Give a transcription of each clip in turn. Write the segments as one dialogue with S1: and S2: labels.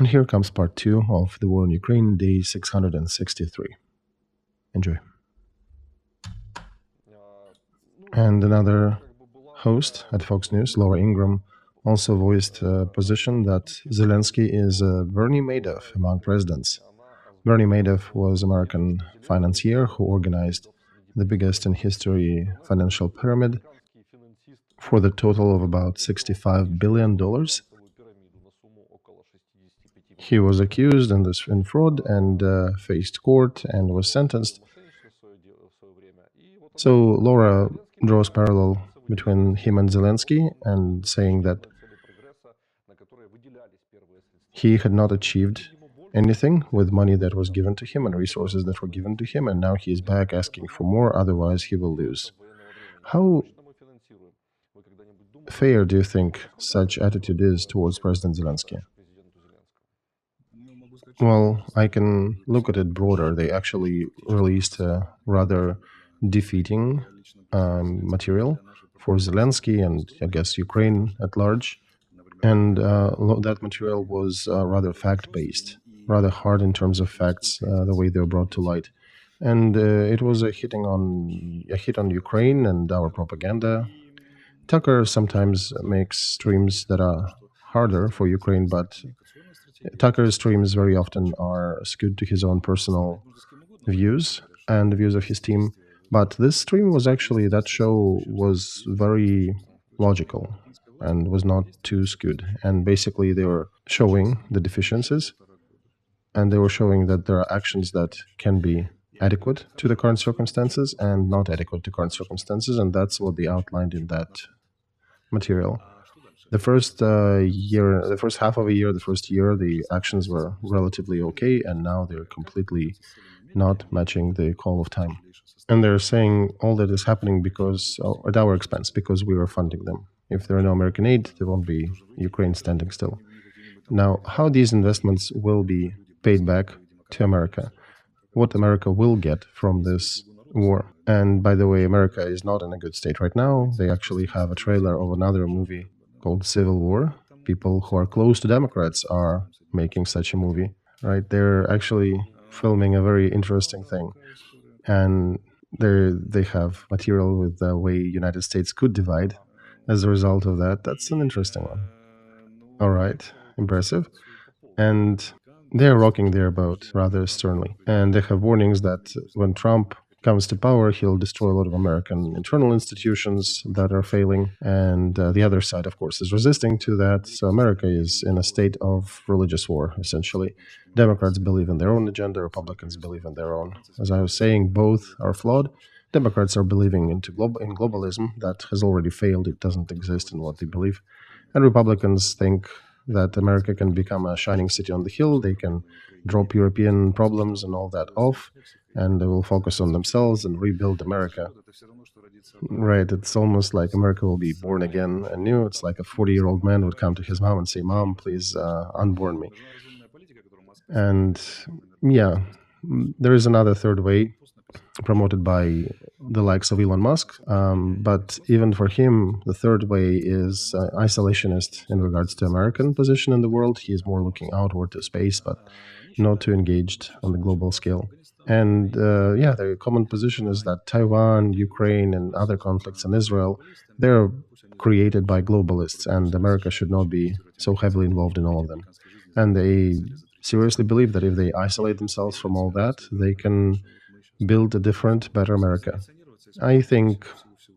S1: And here comes part 2 of the war in Ukraine, day 663. Enjoy. And another host at Fox News, Laura Ingraham, also voiced a position that Zelensky is a Bernie Madoff among presidents. Bernie Madoff was an American financier who organized the biggest in history financial pyramid for the total of about $65 billion. He was accused in fraud and faced court and was sentenced. So Laura draws parallel between him and Zelensky and saying that he had not achieved anything with money that was given to him and resources that were given to him, and now he is back asking for more, otherwise he will lose. How fair do you think such attitude is towards President Zelensky? Well, I can look at it broader. They actually released a rather defeating material for Zelensky and I guess Ukraine at large. And that material was rather fact-based, rather hard in terms of facts, the way they were brought to light. And it was a hit on Ukraine and our propaganda. Tucker sometimes makes streams that are harder for Ukraine, but Tucker's streams very often are skewed to his own personal views and the views of his team. But this stream was actually, that show was very logical and was not too skewed. And basically they were showing the deficiencies and they were showing that there are actions that can be adequate to the current circumstances and not adequate to current circumstances. And that's what they outlined in that material. The first the first half of a year, the first year, the actions were relatively okay, and now they're completely not matching the call of time. And they're saying all that is happening because at our expense, because we were funding them. If there are no American aid, there won't be Ukraine standing still. Now, how these investments will be paid back to America, what America will get from this war. And by the way, America is not in a good state right now. They actually have a trailer of another movie called Civil War. People who are close to Democrats are making such a movie, right? They're actually filming a very interesting thing. And they have material with the way United States could divide as a result of that. That's an interesting one. All right, impressive. And they're rocking their boat rather sternly. And they have warnings that when Trump comes to power, he'll destroy a lot of American internal institutions that are failing. And the other side, of course, is resisting to that. So America is in a state of religious war, essentially. Democrats believe in their own agenda, Republicans believe in their own. As I was saying, both are flawed. Democrats are believing in globalism that has already failed. It doesn't exist in what they believe. And Republicans think that America can become a shining city on the hill. They can drop European problems and all that off, and they will focus on themselves and rebuild America. Right, it's almost like America will be born again anew. It's like a 40-year-old man would come to his mom and say, "Mom, please unborn me." And yeah, there is another third way promoted by the likes of Elon Musk. But even for him, the third way is isolationist in regards to American position in the world. He is more looking outward to space, but not too engaged on the global scale. And yeah, the common position is that Taiwan, Ukraine, and other conflicts in Israel, they're created by globalists, and America should not be so heavily involved in all of them. And they seriously believe that if they isolate themselves from all that, they can build a different, better America. I think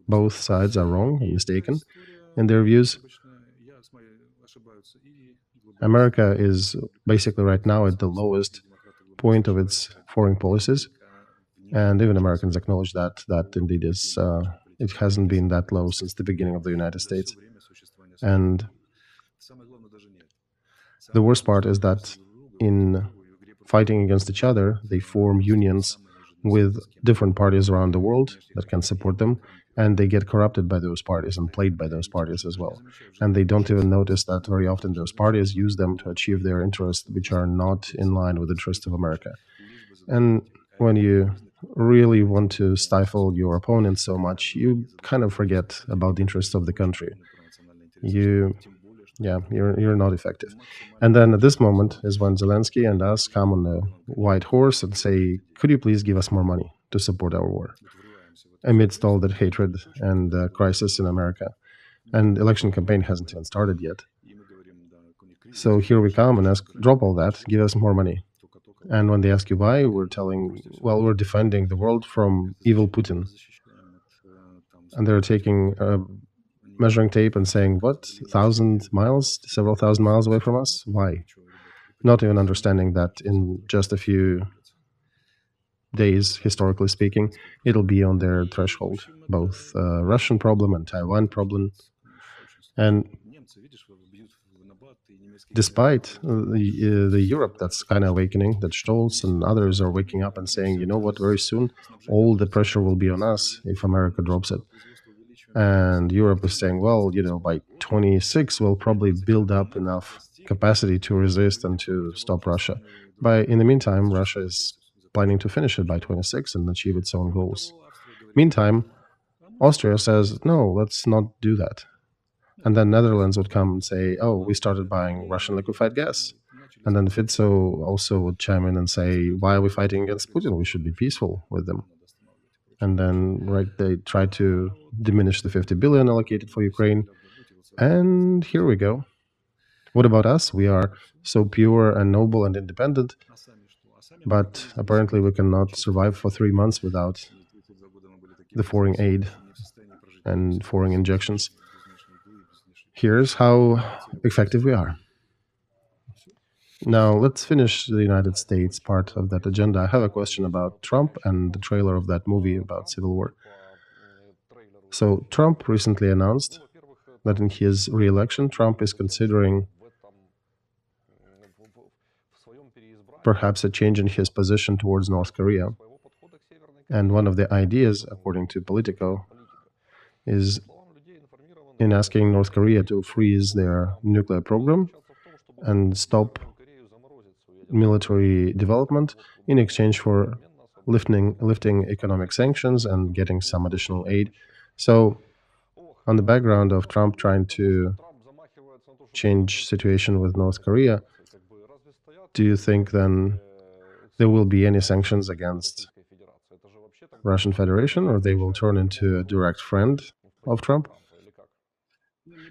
S1: both sides are wrong and mistaken in their views. America is basically right now at the lowest point of its foreign policies, and even Americans acknowledge that indeed is it hasn't been that low since the beginning of the United States. And the worst part is that in fighting against each other, they form unions with different parties around the world that can support them, and they get corrupted by those parties and played by those parties as well. And they don't even notice that very often those parties use them to achieve their interests, which are not in line with the interests of America. And when you really want to stifle your opponent so much, you kind of forget about the interests of the country. You Yeah, you're not effective. And then at this moment is when Zelensky and us come on a white horse and say, could you please give us more money to support our war amidst all that hatred and crisis in America? And election campaign hasn't even started yet. So here we come and ask, drop all that, give us more money. And when they ask you why, we're telling, well, we're defending the world from evil Putin. And they're taking measuring tape and saying, what, 1,000 miles, several thousand miles away from us? Why? Not even understanding that in just a few days, historically speaking, it'll be on their threshold, both Russian problem and Taiwan problem. And despite the Europe that's kind of awakening, that Stolz and others are waking up and saying, you know what, very soon all the pressure will be on us if America drops it. And Europe is saying, well, you know, by 26 we'll probably build up enough capacity to resist and to stop Russia. But in the meantime, Russia is planning to finish it by 26 and achieve its own goals. Meantime, Austria says, no, let's not do that. And then Netherlands would come and say, oh, we started buying Russian liquefied gas. And then Fico also would chime in and say, why are we fighting against Putin? We should be peaceful with them. And then, right, they try to diminish the 50 billion allocated for Ukraine. And here we go. What about us? We are so pure and noble and independent, but apparently we cannot survive for 3 months without the foreign aid and foreign injections. Here's how effective we are. Now, let's finish the United States part of that agenda. I have a question about Trump and the trailer of that movie about civil war. So, Trump recently announced that in his re-election, Trump is considering perhaps a change in his position towards North Korea. And one of the ideas, according to Politico, is in asking North Korea to freeze their nuclear program and stop military development in exchange for lifting economic sanctions and getting some additional aid. So, on the background of Trump trying to change situation with North Korea, do you think then there will be any sanctions against Russian Federation, or they will turn into a direct friend of Trump?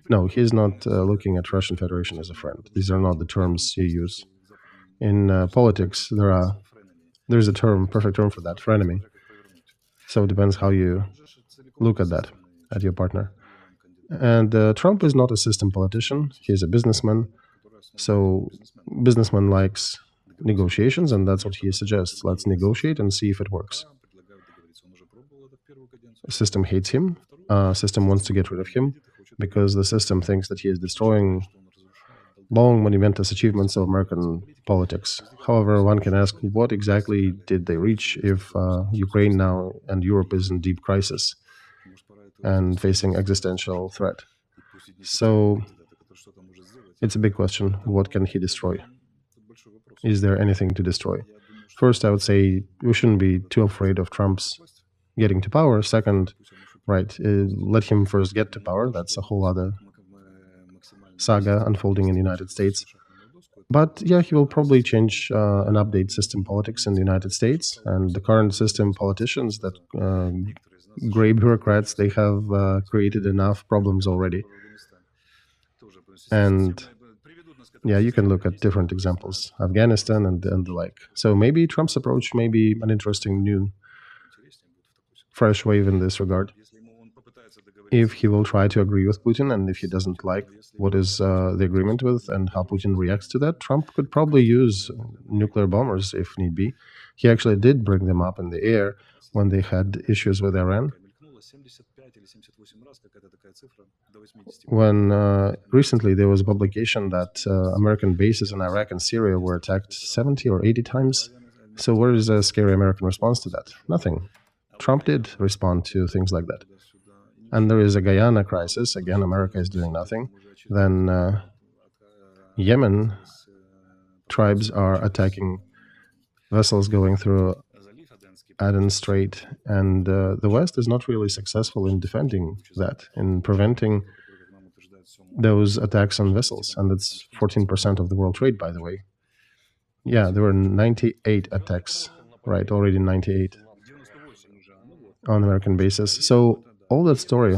S1: No, he's not looking at Russian Federation as a friend. These are not the terms you use. In politics, there's a term, perfect term for that, frenemy. So it depends how you look at that, at your partner. And Trump is not a system politician. He's a businessman. So businessman likes negotiations, and that's what he suggests. Let's negotiate and see if it works. System hates him. System wants to get rid of him because the system thinks that he is destroying long, monumentous achievements of American politics. However, one can ask, what exactly did they reach if Ukraine now and Europe is in deep crisis and facing existential threat? So it's a big question. What can he destroy? Is there anything to destroy? First, I would say we shouldn't be too afraid of Trump's getting to power. Second, right, let him first get to power. That's a whole other saga unfolding in the United States. But yeah, he will probably change and update system politics in the United States. And the current system politicians, that gray bureaucrats, they have created enough problems already. And yeah, you can look at different examples, Afghanistan and the like. So maybe Trump's approach may be an interesting new fresh wave in this regard. If he will try to agree with Putin, and if he doesn't like what is the agreement with and how Putin reacts to that, Trump could probably use nuclear bombers if need be. He actually did bring them up in the air when they had issues with Iran. When recently there was a publication that American bases in Iraq and Syria were attacked 70 or 80 times. So where is a scary American response to that? Nothing. Trump did respond to things like that. And there is a Guyana crisis. Again, America is doing nothing. Then Yemen tribes are attacking vessels going through Aden Strait, and the West is not really successful in defending that, in preventing those attacks on vessels, and it's 14% of the world trade, by the way. Yeah, there were 98 attacks, right? Already 98 on American bases. So all that story,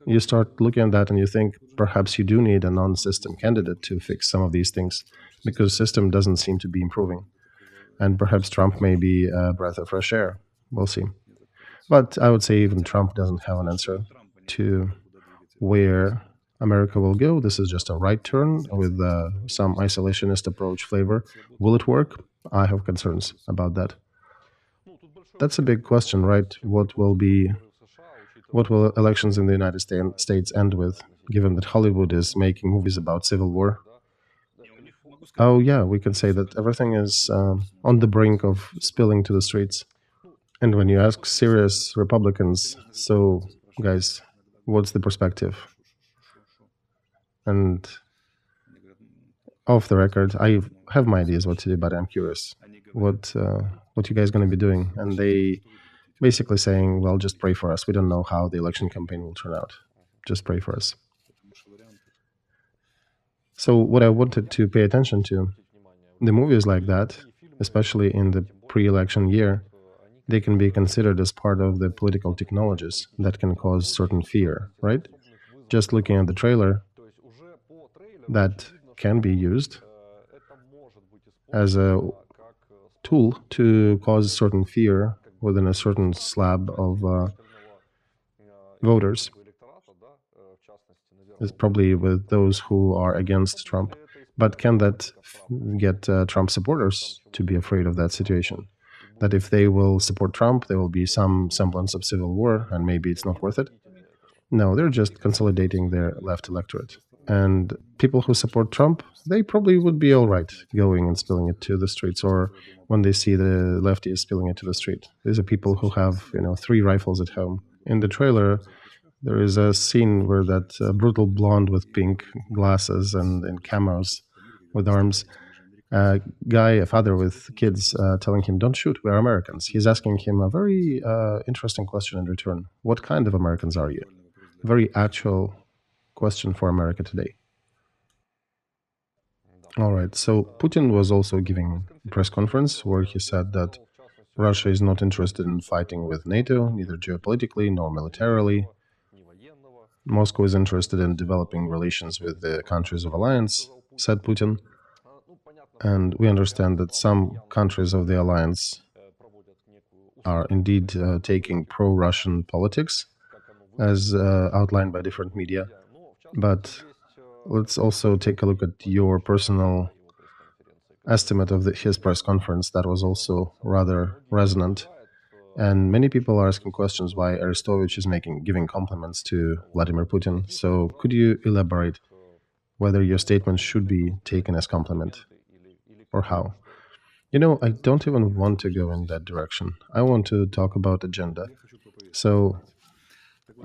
S1: you start looking at that and you think perhaps you do need a non-system candidate to fix some of these things, because system doesn't seem to be improving. And perhaps Trump may be a breath of fresh air. We'll see. But I would say even Trump doesn't have an answer to where America will go. This is just a right turn with some isolationist approach flavor. Will it work? I have concerns about that. That's a big question, right? What will elections in the United States end with, given that Hollywood is making movies about civil war? Oh yeah, we can say that everything is on the brink of spilling to the streets. And when you ask serious Republicans, so guys, what's the perspective? And off the record, I have my ideas what to do, but I'm curious what you guys going to be doing. And they basically saying, well, just pray for us. We don't know how the election campaign will turn out. Just pray for us. So what I wanted to pay attention to, the movies like that, especially in the pre-election year, they can be considered as part of the political technologies that can cause certain fear, right? Just looking at the trailer, that can be used as a tool to cause certain fear within a certain slab of voters. It's probably with those who are against Trump. But can that get Trump supporters to be afraid of that situation? That if they will support Trump, there will be some semblance of civil war, and maybe it's not worth it? No, they're just consolidating their left electorate. And people who support Trump, they probably would be all right going and spilling it to the streets, or when they see the lefties spilling it to the street. These are people who have, 3 rifles at home. In the trailer, there is a scene where that brutal blonde with pink glasses and camos with arms, guy, a father with kids, telling him, don't shoot, we're Americans. He's asking him a very interesting question in return. What kind of Americans are you? Very actual question for America today. All right, so Putin was also giving a press conference where he said that Russia is not interested in fighting with NATO, neither geopolitically nor militarily. Moscow is interested in developing relations with the countries of alliance, said Putin. And we understand that some countries of the alliance are indeed taking pro-Russian politics, as outlined by different media. But let's also take a look at your personal estimate of his press conference. That was also rather resonant. And many people are asking questions why Arestovych is giving compliments to Vladimir Putin. So could you elaborate whether your statement should be taken as compliment or how? I don't even want to go in that direction. I want to talk about agenda. So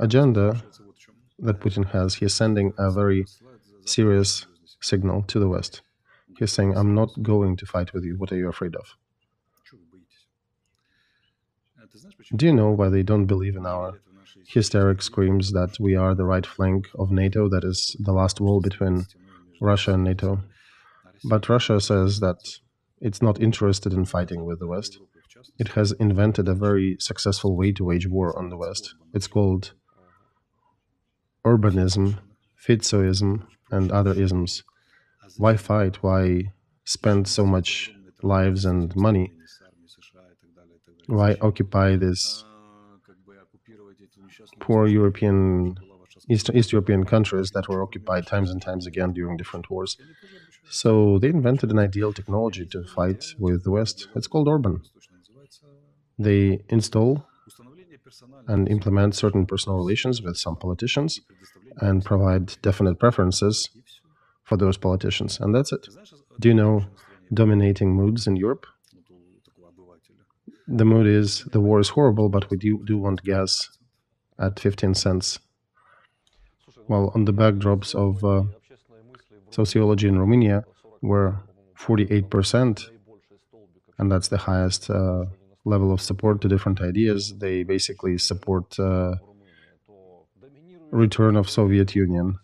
S1: agenda that Putin has, he's sending a very serious signal to the West. He's saying, I'm not going to fight with you. What are you afraid of? Do you know why they don't believe in our hysteric screams that we are the right flank of NATO, that is the last wall between Russia and NATO? But Russia says that it's not interested in fighting with the West. It has invented a very successful way to wage war on the West. It's called urbanism, Fitzoism, and other isms. Why fight? Why spend so much lives and money? Why occupy this poor East European countries that were occupied times and times again during different wars? So they invented an ideal technology to fight with the West. It's called Orban. They install and implement certain personal relations with some politicians and provide definite preferences for those politicians. And that's it. Do you know dominating moods in Europe? The mood is the war is horrible, but we do want gas at 15 cents. Well, on the backdrops of sociology in Romania, where 48%, and that's the highest level of support to different ideas, they basically support return of Soviet Union.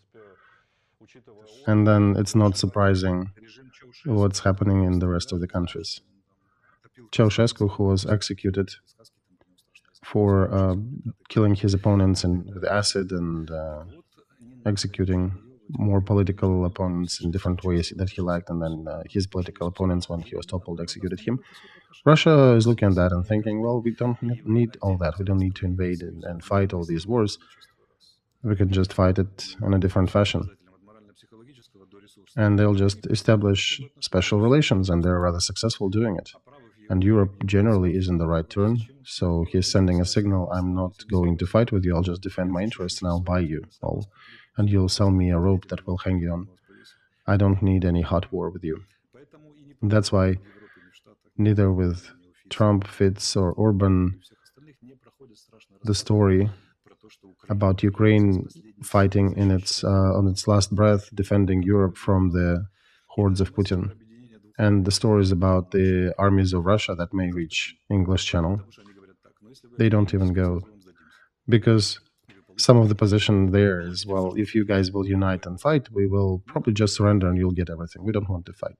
S1: And then it's not surprising what's happening in the rest of the countries. Ceausescu, who was executed for killing his opponents with acid and executing more political opponents in different ways that he liked, and then his political opponents, when he was toppled, executed him. Russia is looking at that and thinking, well, we don't need all that. We don't need to invade and fight all these wars. We can just fight it in a different fashion. And they'll just establish special relations, and they're rather successful doing it. And Europe generally is in the right turn, so he's sending a signal, I'm not going to fight with you, I'll just defend my interests and I'll buy you all. And you'll sell me a rope that will hang you on. I don't need any hot war with you. And that's why neither with Trump, Fitz, or Orban, the story about Ukraine fighting in on its last breath, defending Europe from the hordes of Putin, and the stories about the armies of Russia that may reach English Channel, they don't even go, because some of the position there is, well, if you guys will unite and fight, we will probably just surrender and you'll get everything. We don't want to fight.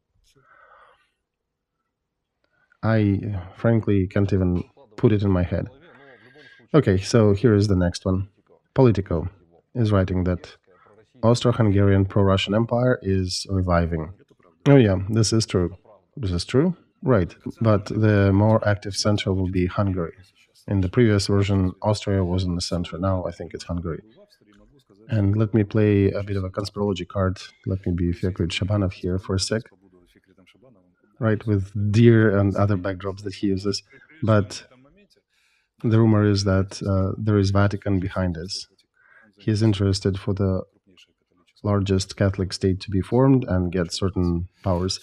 S1: I frankly can't even put it in my head. Okay, so here is the next one. Politico is writing that Austro-Hungarian pro-Russian Empire is reviving. Oh yeah, this is true. This is true? Right, but the more active center will be Hungary. In the previous version, Austria was in the center. Now I think it's Hungary. And let me play a bit of a conspirology card. Let me be Fikret Shabanov here for a sec. Right, with deer and other backdrops that he uses. But the rumor is that there is Vatican behind this. He is interested for the largest Catholic state to be formed and get certain powers.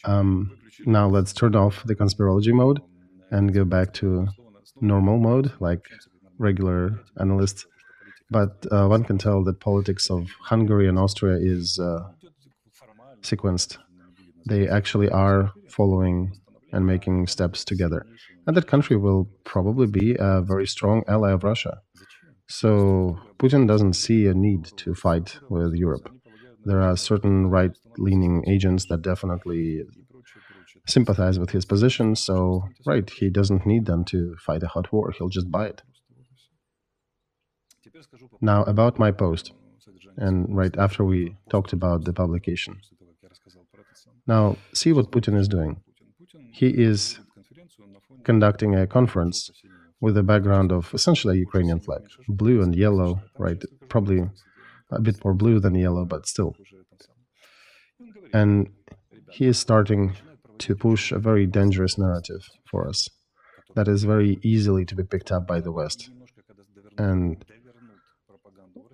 S1: Now let's turn off the conspirology mode and go back to normal mode, like regular analysts. But one can tell that politics of Hungary and Austria is sequenced. They actually are following and making steps together. And that country will probably be a very strong ally of Russia. So Putin doesn't see a need to fight with Europe. There are certain right-leaning agents that definitely sympathize with his position, so, right, he doesn't need them to fight a hot war, he'll just buy it. Now, about my post, and right after we talked about the publication. Now, see what Putin is doing. He is conducting a conference with a background of essentially a Ukrainian flag, blue and yellow, right? Probably a bit more blue than yellow, but still. And he is starting to push a very dangerous narrative for us that is very easily to be picked up by the West. And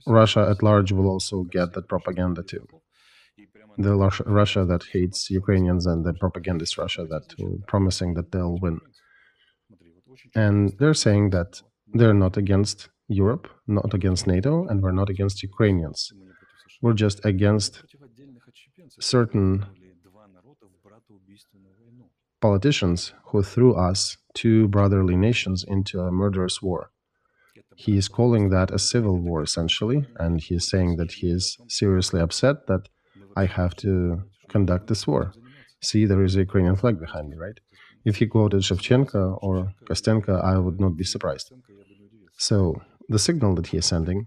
S1: Russia at large will also get that propaganda too. The Russia that hates Ukrainians and the propagandist Russia that promising that they'll win. And they're saying that they're not against Europe, not against NATO, and we're not against Ukrainians. We're just against certain politicians who threw us, two brotherly nations, into a murderous war. He is calling that a civil war, essentially, and he is saying that he is seriously upset that I have to conduct this war. See, there is a Ukrainian flag behind me, right? If he quoted Shevchenko or Kostenko, I would not be surprised. So the signal that he is sending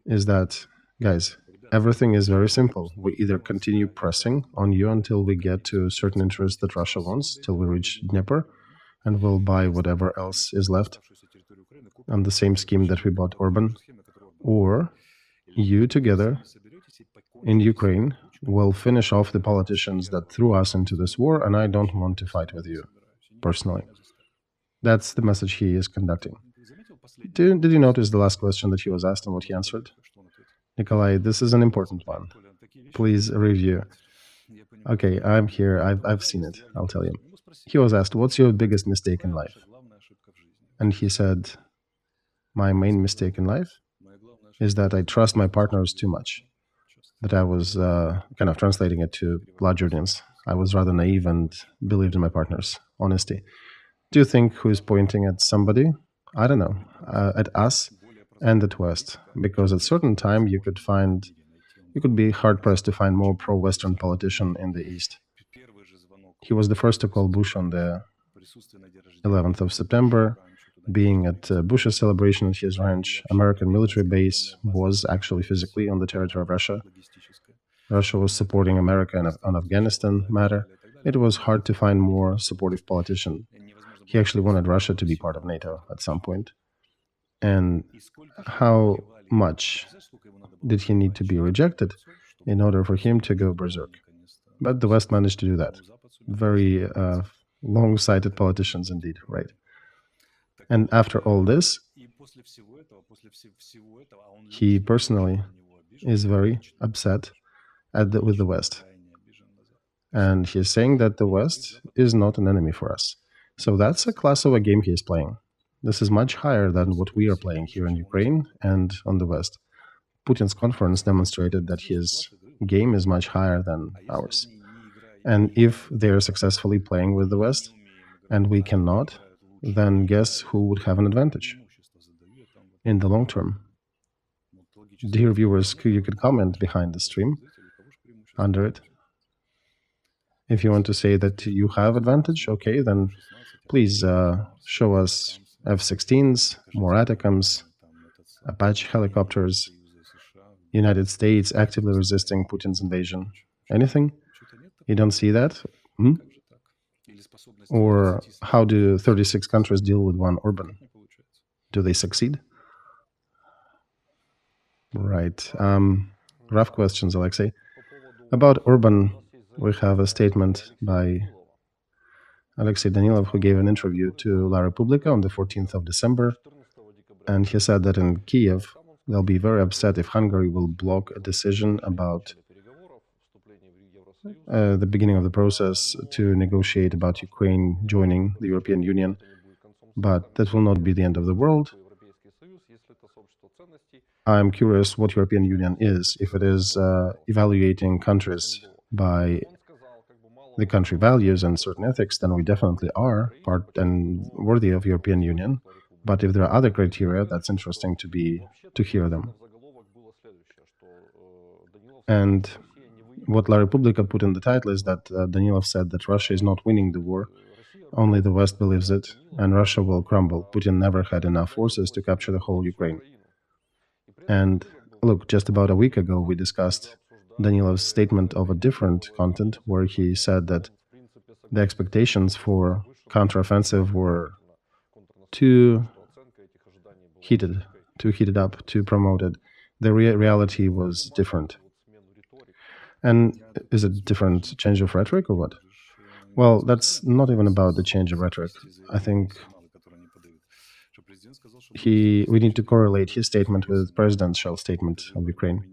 S1: is that, guys, everything is very simple. We either continue pressing on you until we get to certain interests that Russia wants, till we reach Dnieper, and we'll buy whatever else is left on the same scheme that we bought Orban, or you together in Ukraine will finish off the politicians that threw us into this war, and I don't want to fight with you, personally. That's the message he is conducting. Did you notice the last question that he was asked and what he answered? Nikolay, this is an important one. Please review. Okay, I'm here. I've seen it. I'll tell you. He was asked, what's your biggest mistake in life? And he said, my main mistake in life is that I trust my partners too much. That I was kind of translating it to large audience. I was rather naive and believed in my partners' honesty. Do you think who is pointing at somebody? I don't know, at us and at West, because at certain time you could find You could be hard-pressed to find more pro-Western politician in the East. He was the first to call Bush on the 11th of September. Being at Bush's celebration at his ranch, American military base was actually physically on the territory of Russia. Russia was supporting America on Afghanistan matter. It was hard to find more supportive politician. He actually wanted Russia to be part of NATO at some point. And how much did he need to be rejected in order for him to go berserk? But the West managed to do that. Very long-sighted politicians indeed, right? And after all this, he personally is very upset with the West. And he's saying that the West is not an enemy for us. So that's a class of a game he is playing. This is much higher than what we are playing here in Ukraine and on the West. Putin's conference demonstrated that his game is much higher than ours. And if they're successfully playing with the West and we cannot, then guess who would have an advantage in the long term? Dear viewers, you could comment behind the stream under it. If you want to say that you have advantage, okay, then please show us F-16s, more Atacams, Apache helicopters, United States actively resisting Putin's invasion. Anything? You don't see that? Hmm? Or how do 36 countries deal with one Orban? Do they succeed? Right. Rough questions, Alexey. About Orban, we have a statement by Alexey Danilov, who gave an interview to La Repubblica on the 14th of December. And he said that in Kiev, they'll be very upset if Hungary will block a decision about the beginning of the process to negotiate about Ukraine joining the European Union. But that will not be the end of the world. I'm curious what European Union is. If it is evaluating countries by the country values and certain ethics, then we definitely are part and worthy of European Union. But if there are other criteria, that's interesting to hear them. And what La Repubblica put in the title is that Danilov said that Russia is not winning the war, only the West believes it, and Russia will crumble. Putin never had enough forces to capture the whole Ukraine. And look, just about a week ago, we discussed Danilov's statement of a different content, where he said that the expectations for counteroffensive were too heated up, too promoted. The reality was different. And is it different change of rhetoric or what? Well, that's not even about the change of rhetoric. I think we need to correlate his statement with the presidential statement of Ukraine.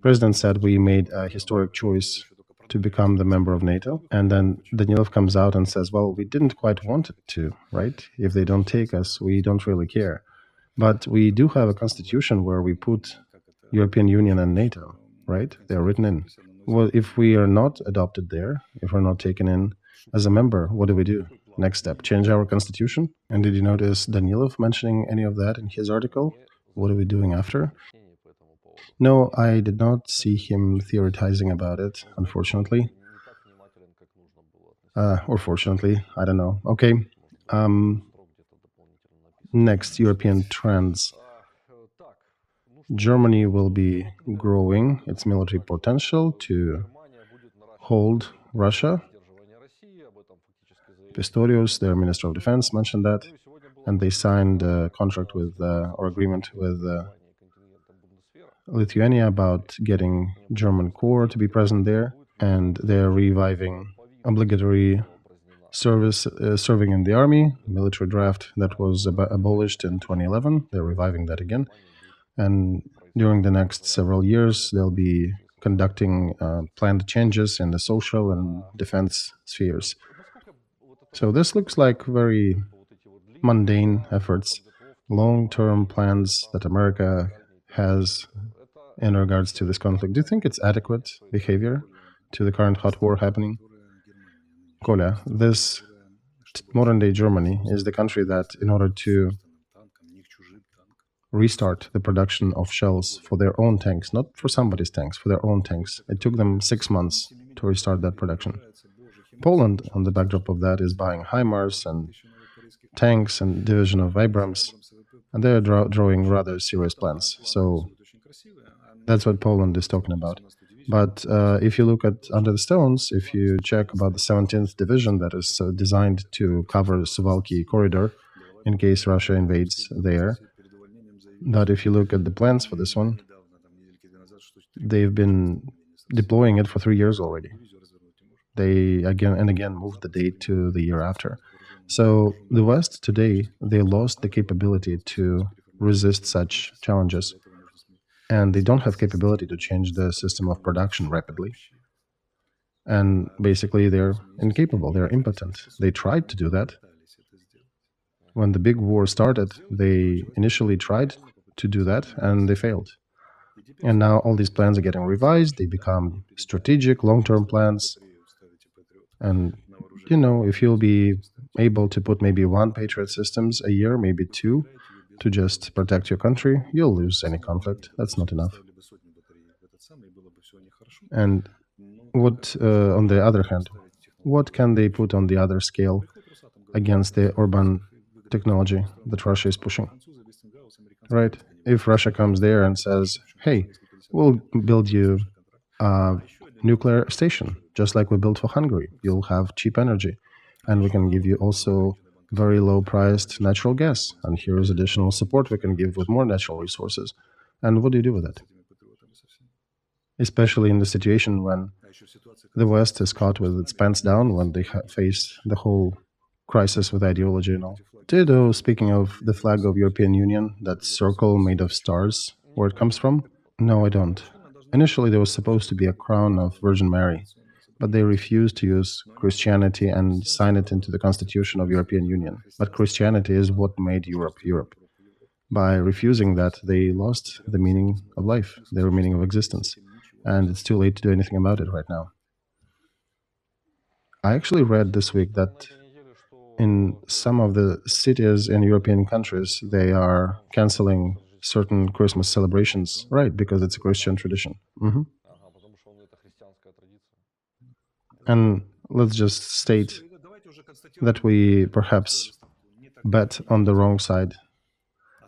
S1: President said we made a historic choice to become the member of NATO, and then Danilov comes out and says, well, we didn't quite want it to, right? If they don't take us, we don't really care. But we do have a constitution where we put European Union and NATO, right? They're written in. Well, if we are not adopted there, if we're not taken in as a member, what do we do? Next step, change our constitution? And did you notice Danilov mentioning any of that in his article? What are we doing after? No, I did not see him theoretizing about it, unfortunately. Or fortunately, I don't know. Okay. Next, European trends. Germany will be growing its military potential to hold Russia. Pistorius, their Minister of Defense, mentioned that, and they signed a contract with, or agreement with Lithuania about getting German Corps to be present there, and they're reviving obligatory service, serving in the army, military draft that was abolished in 2011. They're reviving that again, and during the next several years, they'll be conducting planned changes in the social and defense spheres. So this looks like very mundane efforts, long-term plans that America has in regards to this conflict. Do you think it's adequate behavior to the current hot war happening? Kolya, this modern-day Germany is the country that, in order to restart the production of shells for their own tanks, not for somebody's tanks, for their own tanks. It took them 6 months to restart that production. Poland, on the backdrop of that, is buying HIMARS and tanks and division of Abrams, and they're drawing rather serious plans. So that's what Poland is talking about. But if you look at under the stones, if you check about the 17th Division that is designed to cover Suwalki corridor in case Russia invades there, that if you look at the plans for this one, they've been deploying it for 3 years already. They again and again moved the date to the year after. So the West today, they lost the capability to resist such challenges. And they don't have capability to change the system of production rapidly. And basically, they're incapable, they're impotent. They tried to do that. When the big war started, they initially tried to do that, and they failed. And now all these plans are getting revised, they become strategic, long-term plans. And, you know, if you'll be able to put maybe 1 Patriot systems a year, maybe 2, to just protect your country, you'll lose any conflict. That's not enough. And what, on the other hand, what can they put on the other scale against the urban technology that Russia is pushing? Right? If Russia comes there and says, hey, we'll build you a nuclear station, just like we built for Hungary. You'll have cheap energy, and we can give you also very low-priced natural gas, and here's additional support we can give with more natural resources. And what do you do with that? Especially in the situation when the West is caught with its pants down, when they face the whole crisis with ideology and all. Do you know, speaking of the flag of European Union, that circle made of stars, where it comes from? No, I don't. Initially, there was supposed to be a crown of Virgin Mary, but they refused to use Christianity and sign it into the Constitution of European Union. But Christianity is what made Europe Europe. By refusing that, they lost the meaning of life, their meaning of existence. And it's too late to do anything about it right now. I actually read this week that in some of the cities in European countries, they are canceling certain Christmas celebrations, right, because it's a Christian tradition. And let's just state that we perhaps bet on the wrong side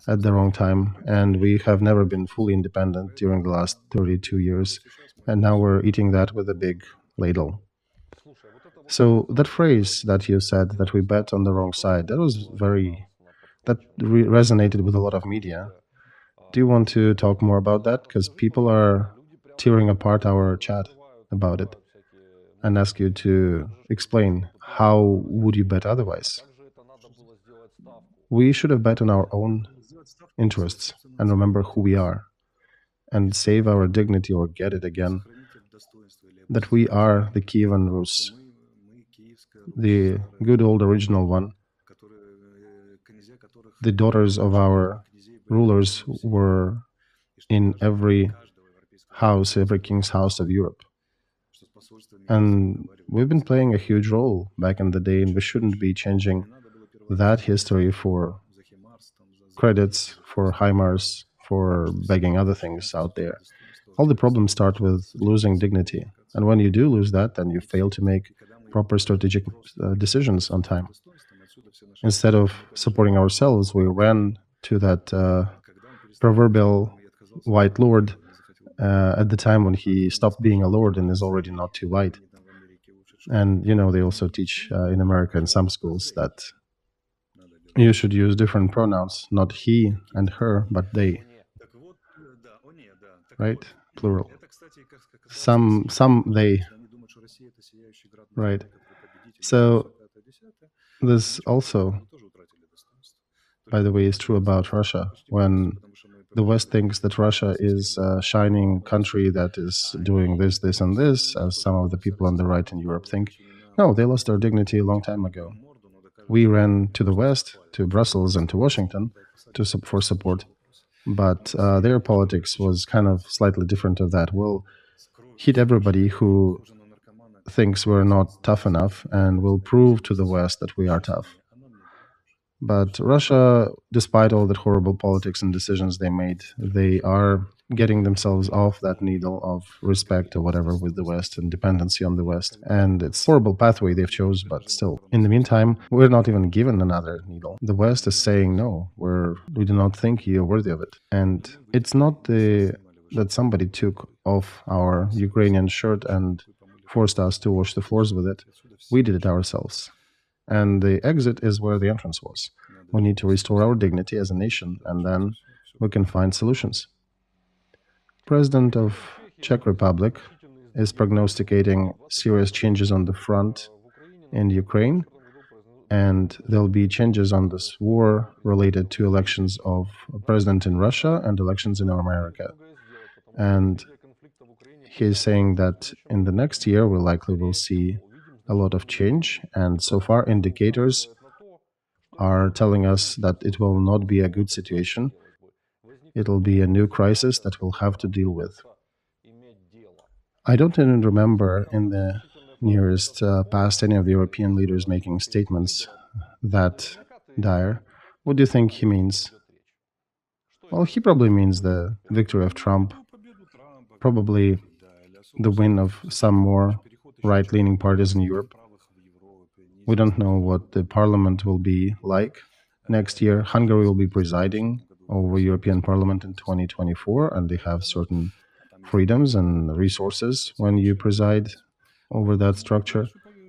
S1: at the wrong time, and we have never been fully independent during the last 32 years, and now we're eating that with a big ladle. So that phrase that you said, that we bet on the wrong side, that resonated with a lot of media. Do you want to talk more about that? Because people are tearing apart our chat about it and ask you to explain how would you bet otherwise. We should have bet on our own interests and remember who we are and save our dignity or get it again, that we are the Kievan Rus, the good old original one. The daughters of our rulers were in every house, every king's house of Europe. And we've been playing a huge role back in the day, and we shouldn't be changing that history for credits, for HIMARS, for begging other things out there. All the problems start with losing dignity. And when you do lose that, then you fail to make proper strategic decisions on time. Instead of supporting ourselves, we ran to that proverbial white lord at the time when he stopped being a lord and is already not too white. And, you know, they also teach in America in some schools that you should use different pronouns, not he and her, but they. Right? Plural. Some they. Right. So this also, by the way, is true about Russia. When the West thinks that Russia is a shining country that is doing this, this, and this, as some of the people on the right in Europe think, no, they lost their dignity a long time ago. We ran to the West, to Brussels and to Washington for support, but their politics was kind of slightly different of that. We'll hit everybody who thinks we're not tough enough, and we'll prove to the West that we are tough. But Russia, despite all the horrible politics and decisions they made, they are getting themselves off that needle of respect or whatever with the West and dependency on the West. And it's a horrible pathway they've chose, but still. In the meantime, we're not even given another needle. The West is saying, no, we do not think you're worthy of it. And it's not that somebody took off our Ukrainian shirt and forced us to wash the floors with it. We did it ourselves. And the exit is where the entrance was. We need to restore our dignity as a nation, and then we can find solutions. President of Czech Republic is prognosticating serious changes on the front in Ukraine, and there'll be changes on this war related to elections of a president in Russia and elections in America. And he's saying that in the next year we likely will see a lot of change, and so far indicators are telling us that it will not be a good situation. It'll be a new crisis that we'll have to deal with. I don't even remember in the nearest past any of the European leaders making statements that dire. What do you think he means? Well, he probably means the victory of Trump, probably the win of some more right-leaning parties in Europe. We don't know what the parliament will be like next year. Hungary will be presiding over European Parliament in 2024, and they have certain freedoms and resources when you preside over that structure.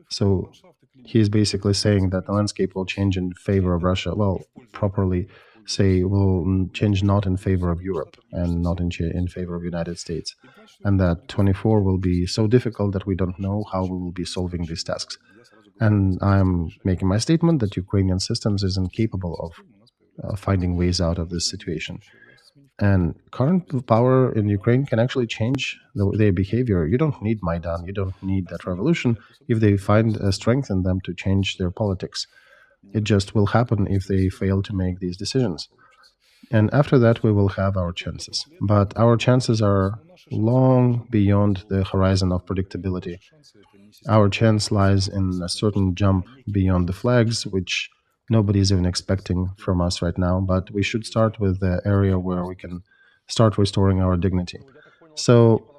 S1: So he's basically saying that the landscape will change in favor of Russia. Well, properly say will change not in favor of Europe and not in favor of United States, and that 24 will be so difficult that we don't know how we will be solving these tasks. And I'm making my statement that Ukrainian systems is incapable of finding ways out of this situation. And current power in Ukraine can actually change their behavior. You don't need Maidan, you don't need that revolution if they find a strength in them to change their politics. It just will happen if they fail to make these decisions. And after that, we will have our chances. But our chances are long beyond the horizon of predictability. Our chance lies in a certain jump beyond the flags, which nobody is even expecting from us right now. But we should start with the area where we can start restoring our dignity. So,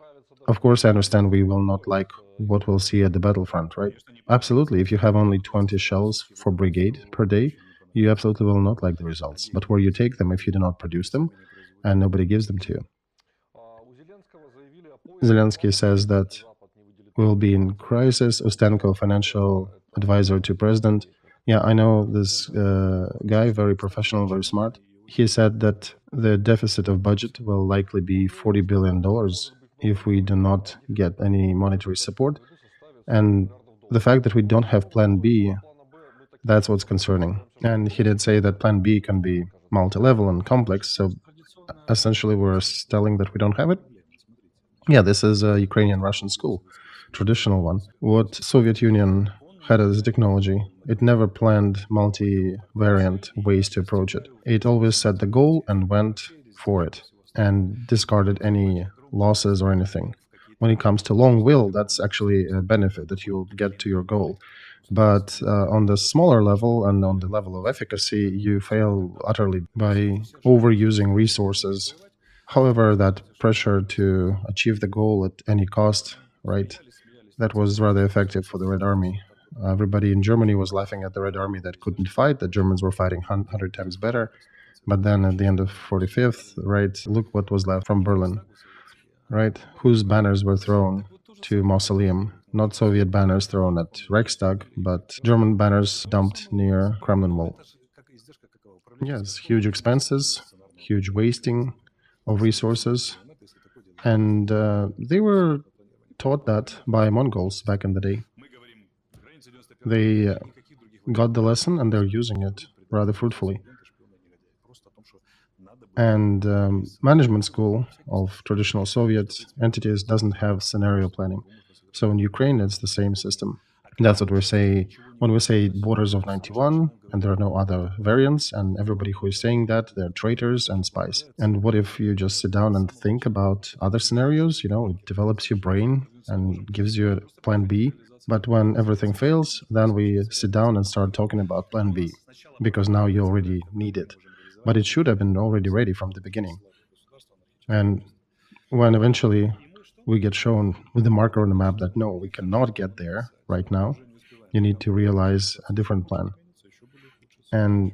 S1: of course, I understand we will not like what we'll see at the battlefront, right? Absolutely. If you have only 20 shells for brigade per day, you absolutely will not like the results. But where you take them if you do not produce them and nobody gives them to you? Zelensky says that we'll be in crisis. Ustenko, financial advisor to president. Yeah, I know this guy, very professional, very smart. He said that the deficit of budget will likely be $40 billion if we do not get any monetary support. And the fact that we don't have plan B, that's what's concerning. And he did say that plan B can be multi-level and complex. So essentially we're telling that we don't have it. Yeah, this is a Ukrainian-Russian school, traditional one. What Soviet Union had as technology, it never planned multi-variant ways to approach it. It always set the goal and went for it and discarded any losses or anything. When it comes to long will, that's actually a benefit that you'll get to your goal. But on the smaller level and on the level of efficacy, you fail utterly by overusing resources. However, that pressure to achieve the goal at any cost, right, that was rather effective for the Red Army. Everybody in Germany was laughing at the Red Army that couldn't fight. The Germans were fighting 100 times better. But then at the end of 45th, right, look what was left from Berlin, right? Whose banners were thrown to Mausoleum? Not Soviet banners thrown at Reichstag, but German banners dumped near Kremlin Wall. Yes, huge expenses, huge wasting of resources. And they were taught that by Mongols back in the day. They got the lesson and they're using it rather fruitfully. And management school of traditional Soviet entities doesn't have scenario planning. So in Ukraine, it's the same system. That's what we say when we say borders of 91 and there are no other variants, and everybody who is saying that, they're traitors and spies. And what if you just sit down and think about other scenarios? It develops your brain and gives you a plan B. But when everything fails, then we sit down and start talking about plan B, because now you already need it. But it should have been already ready from the beginning. And when eventually we get shown with a marker on the map that no, we cannot get there right now, you need to realize a different plan. And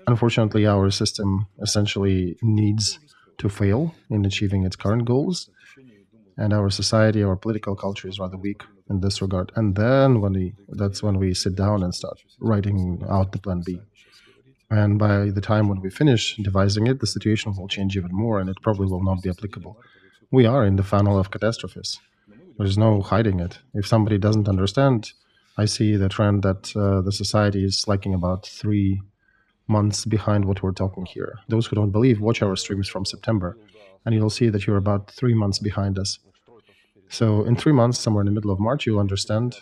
S1: unfortunately, our system essentially needs to fail in achieving its current goals. And our society, our political culture is rather weak in this regard. And then that's when we sit down and start writing out the plan B. And by the time when we finish devising it, the situation will change even more, and it probably will not be applicable. We are in the funnel of catastrophes. There's no hiding it. If somebody doesn't understand, I see the trend that the society is lagging about 3 months behind what we're talking here. Those who don't believe, watch our streams from September, and you'll see that you're about 3 months behind us. So in 3 months, somewhere in the middle of March, you'll understand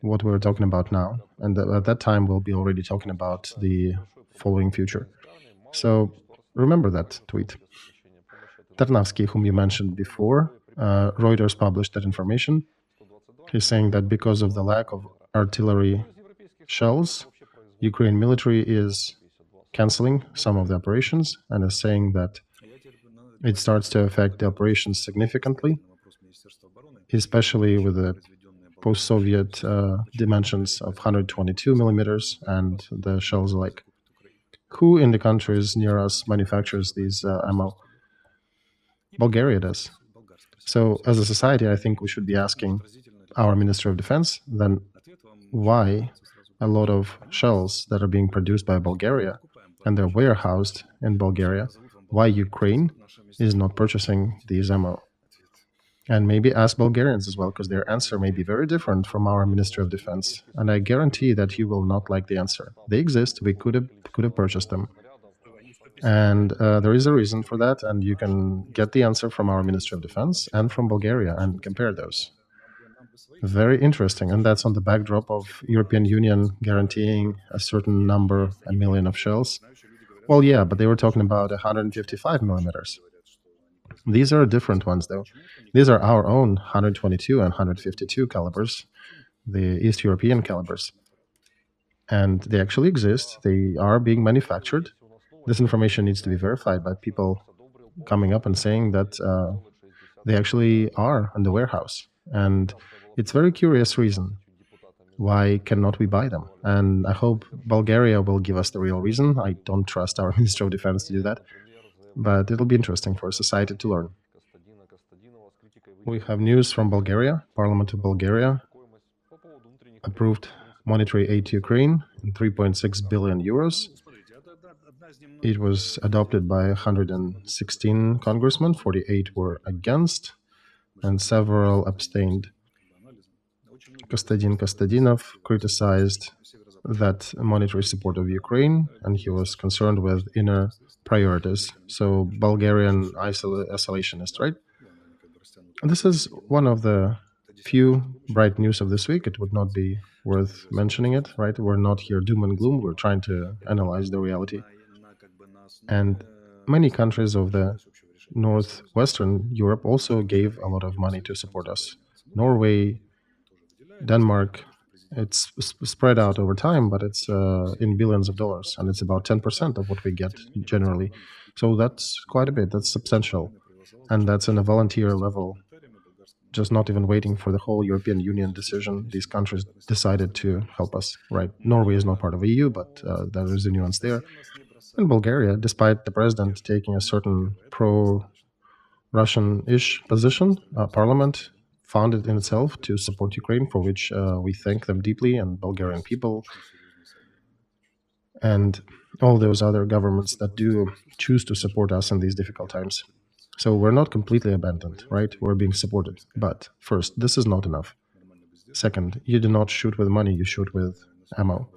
S1: what we're talking about now. And at that time, we'll be already talking about the following future. So remember that tweet. Tarnavsky, whom you mentioned before, Reuters published that information. He's saying that because of the lack of artillery shells, Ukraine military is canceling some of the operations and is saying that it starts to affect the operations significantly, especially with the post-Soviet dimensions of 122 millimeters and the shells alike. Who in the countries near us manufactures these ammo? Bulgaria does. So as a society, I think we should be asking our Ministry of Defense then why a lot of shells that are being produced by Bulgaria and they're warehoused in Bulgaria, why Ukraine is not purchasing these ammo. And maybe ask Bulgarians as well, because their answer may be very different from our Ministry of Defense. And I guarantee that you will not like the answer. They exist. We could have purchased them. And there is a reason for that, and you can get the answer from our Ministry of Defense and from Bulgaria and compare those. Very interesting, and that's on the backdrop of European Union guaranteeing a certain number, a million of shells. Well, yeah, but they were talking about 155 millimeters. These are different ones, though. These are our own 122 and 152 calibers, the East European calibers. And they actually exist. They are being manufactured. This information needs to be verified by people coming up and saying that they actually are in the warehouse. And it's a very curious reason. Why cannot we buy them? And I hope Bulgaria will give us the real reason. I don't trust our Ministry of Defense to do that. But it'll be interesting for society to learn. We have news from Bulgaria. Parliament of Bulgaria approved monetary aid to Ukraine in 3.6 billion euros. It was adopted by 116 congressmen, 48 were against, and several abstained. Kostadinov criticized that monetary support of Ukraine, and he was concerned with inner priorities. So Bulgarian isolationist, right? This is one of the few bright news of this week. It would not be worth mentioning it, right? We're not here doom and gloom. We're trying to analyze the reality. And many countries of the northwestern Europe also gave a lot of money to support us. Norway, Denmark, it's spread out over time, but it's in billions of dollars, and it's about 10% of what we get generally. So that's quite a bit. That's substantial. And that's on a volunteer level, just not even waiting for the whole European Union decision. These countries decided to help us, right? Norway is not part of EU, but there is a nuance there. And Bulgaria, despite the president taking a certain pro-Russian-ish position, parliament found it in itself to support Ukraine, for which we thank them deeply, and Bulgarian people, and all those other governments that do choose to support us in these difficult times. So we're not completely abandoned, right? We're being supported. But first, this is not enough. Second, you do not shoot with money, you shoot with ammo.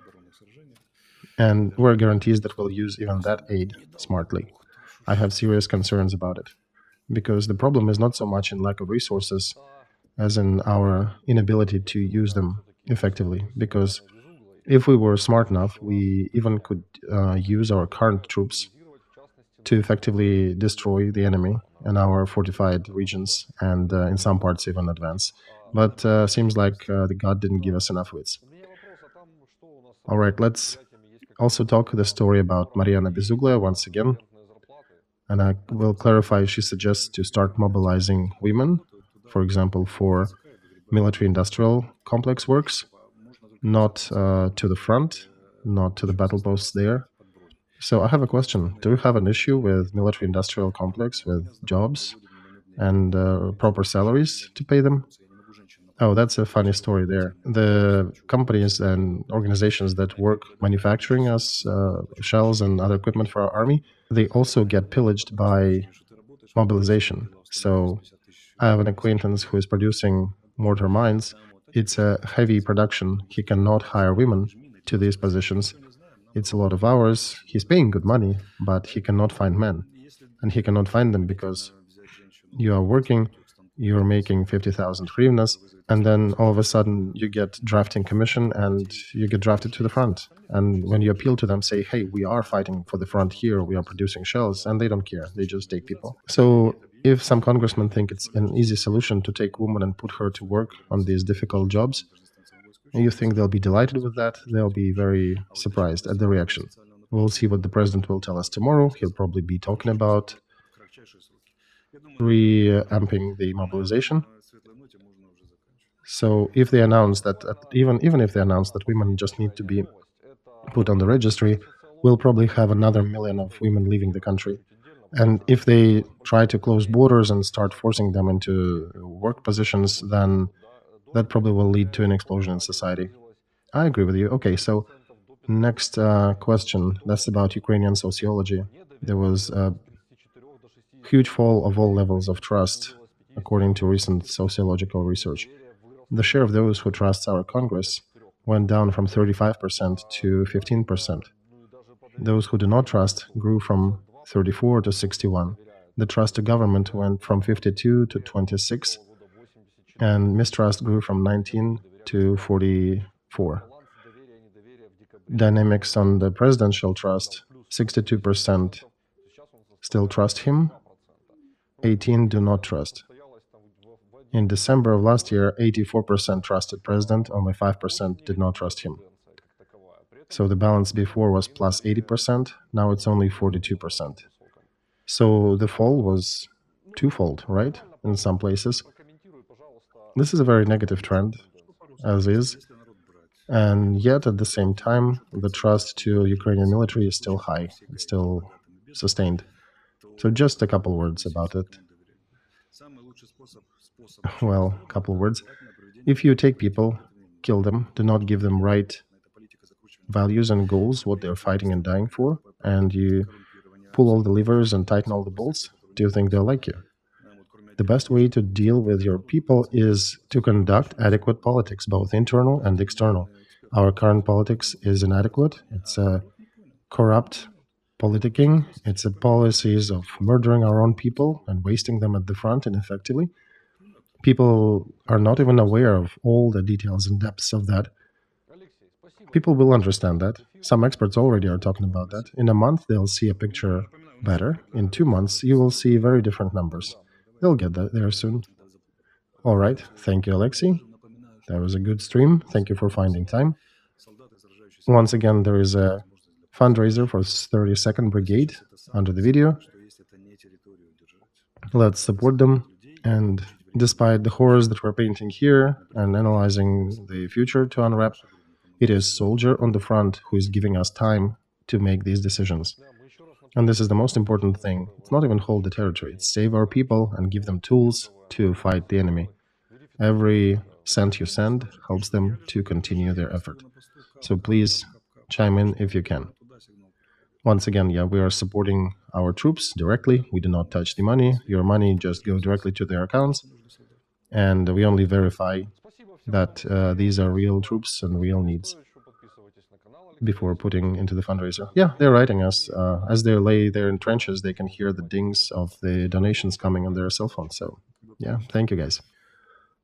S1: And we're guarantees that we'll use even that aid smartly. I have serious concerns about it, because the problem is not so much in lack of resources as in our inability to use them effectively, because if we were smart enough, we even could use our current troops to effectively destroy the enemy in our fortified regions and in some parts even advance. But seems like the God didn't give us enough wits. All right, let's also talk the story about Mariana Bezuglia once again. And I will clarify, she suggests to start mobilizing women, for example, for military-industrial complex works, not to the front, not to the battle posts there. So I have a question. Do you have an issue with military-industrial complex, with jobs and proper salaries to pay them? Oh, that's a funny story there. The companies and organizations that work manufacturing us shells and other equipment for our army, they also get pillaged by mobilization. So I have an acquaintance who is producing mortar mines. It's a heavy production. He cannot hire women to these positions. It's a lot of hours. He's paying good money, but he cannot find men. And he cannot find them because you are working, you're making 50,000 hryvnias, and then all of a sudden you get drafting commission and you get drafted to the front. And when you appeal to them, say, hey, we are fighting for the front here, we are producing shells, and they don't care. They just take people. So if some congressmen think it's an easy solution to take women and put her to work on these difficult jobs, and you think they'll be delighted with that, they'll be very surprised at the reaction. We'll see what the president will tell us tomorrow. He'll probably be talking about reamping the mobilization. So if they announce that, even if they announce that women just need to be put on the registry, we'll probably have another million of women leaving the country. And if they try to close borders and start forcing them into work positions, then that probably will lead to an explosion in society. I agree with you. Okay, so next question. That's about Ukrainian sociology. There was a huge fall of all levels of trust, according to recent sociological research. The share of those who trust our Congress went down from 35% to 15%. Those who do not trust grew from 34 to 61. The trust to government went from 52 to 26, and mistrust grew from 19 to 44. Dynamics on the presidential trust: 62% still trust him, 18 do not trust. In December of last year, 84% trusted president, only 5% did not trust him. So the balance before was plus 80%, now it's only 42%. So the fall was twofold, right? In some places. This is a very negative trend, as is. And yet, at the same time, the trust to Ukrainian military is still high. It's still sustained. So just a couple words about it. Well, a couple words. If you take people, kill them, do not give them right values and goals, what they're fighting and dying for, and you pull all the levers and tighten all the bolts, do you think they'll like you? The best way to deal with your people is to conduct adequate politics, both internal and external. Our current politics is inadequate. It's a corrupt politicking. It's a policies of murdering our own people and wasting them at the front ineffectively. People are not even aware of all the details and depths of that. People will understand that. Some experts already are talking about that. In a month, they'll see a picture better. In 2 months, you will see very different numbers. They'll get that there soon. All right. Thank you, Alexey. That was a good stream. Thank you for finding time. Once again, there is a fundraiser for 32nd Brigade under the video. Let's support them. And despite the horrors that we're painting here and analyzing the future to unwrap, it is soldier on the front who is giving us time to make these decisions. And this is the most important thing. It's not even hold the territory. It's save our people and give them tools to fight the enemy. Every cent you send helps them to continue their effort. So please chime in if you can. Once again, yeah, we are supporting our troops directly. We do not touch the money. Your money just goes directly to their accounts. And we only verify that these are real troops and real needs before putting into the fundraiser. Yeah, they're writing us. As they lay there in trenches, they can hear the dings of the donations coming on their cell phone. So, yeah, thank you, guys.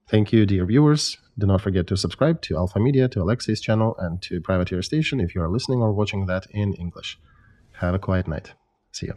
S1: Thank you, dear viewers. Do not forget to subscribe to Alpha Media, to Alexey's channel, and to Privateer Station if you are listening or watching that in English. Have a quiet night. See you.